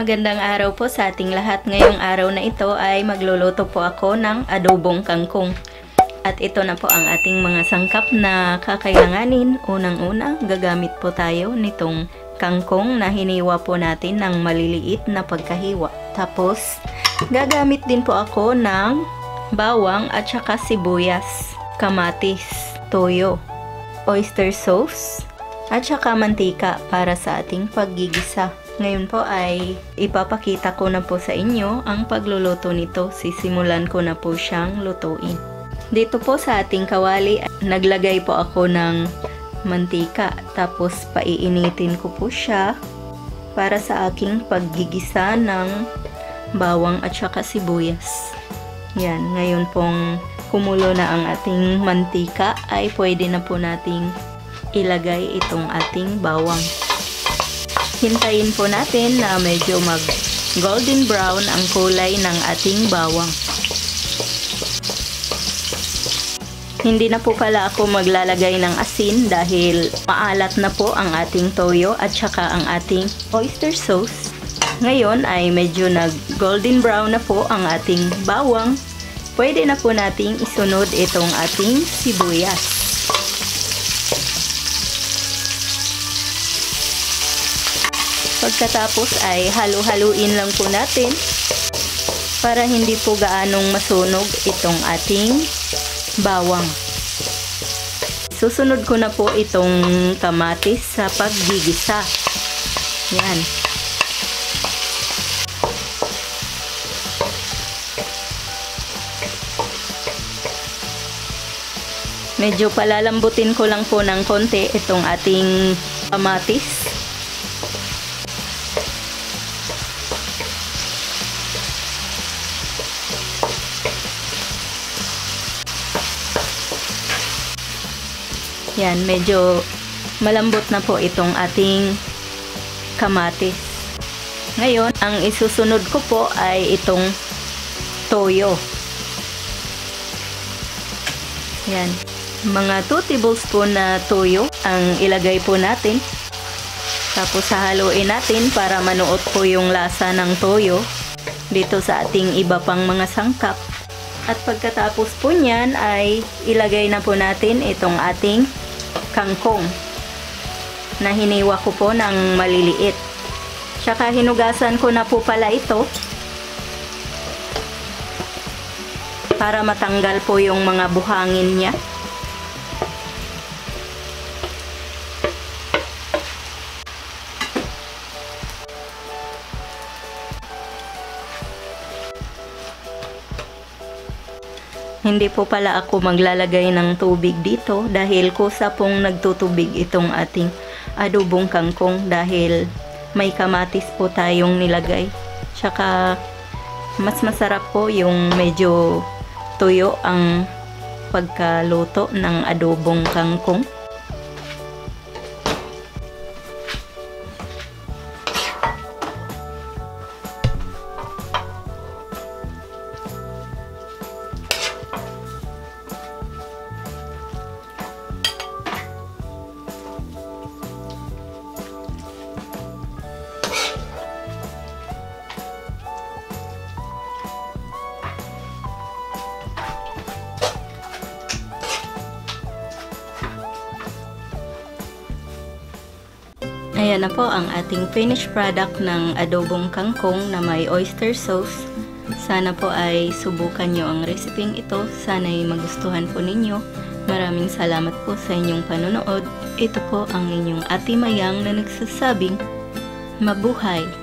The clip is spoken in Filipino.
Magandang araw po sa ating lahat. Ngayong araw na ito ay magluluto po ako ng adobong kangkong. At ito na po ang ating mga sangkap na kakailanganin. Unang-una, gagamit po tayo nitong kangkong na hiniwa po natin ng maliliit na pagkahiwa. Tapos, gagamit din po ako ng bawang at saka sibuyas, kamatis, toyo, oyster sauce, at saka mantika para sa ating paggigisa. Ngayon po ay ipapakita ko na po sa inyo ang pagluluto nito. Sisimulan ko na po siyang lutuin. Dito po sa ating kawali, naglagay po ako ng mantika. Tapos paiinitin ko po siya para sa aking paggigisa ng bawang at saka sibuyas. Yan, ngayon pong kumulo na ang ating mantika ay pwede na po nating ilagay itong ating bawang. Hintayin po natin na medyo mag golden brown ang kulay ng ating bawang. Hindi na po pala ako maglalagay ng asin dahil maalat na po ang ating toyo at saka ang ating oyster sauce. Ngayon ay medyo nag golden brown na po ang ating bawang. Pwede na po nating isunod itong ating sibuyas. Pagkatapos ay halu-haluin lang po natin para hindi po gaanong masunog itong ating bawang. Susunod ko na po itong kamatis sa paggigisa. Yan. Medyo palalambutin ko lang po ng konti itong ating kamatis. Yan, medyo malambot na po itong ating kamatis. Ngayon, ang isusunod ko po ay itong toyo. Yan, mga 2 tablespoon na toyo ang ilagay po natin. Tapos hahaluin natin para manuot po yung lasa ng toyo dito sa ating iba pang mga sangkap. At pagkatapos po niyan ay ilagay na po natin itong ating kangkong na hiniwa ko po ng maliliit. Tsaka hinugasan ko na po pala ito para matanggal po yung mga buhangin niya. Hindi po pala ako maglalagay ng tubig dito dahil kusa pong nagtutubig itong ating adobong kangkong dahil may kamatis po tayong nilagay. Tsaka mas masarap po yung medyo tuyo ang pagkaluto ng adobong kangkong. Ayan na po ang ating finished product ng adobong kangkong na may oyster sauce. Sana po ay subukan nyo ang reseping ito. Sana ay magustuhan po ninyo. Maraming salamat po sa inyong panonood. Ito po ang inyong Ate Mayang na nagsasabing, mabuhay!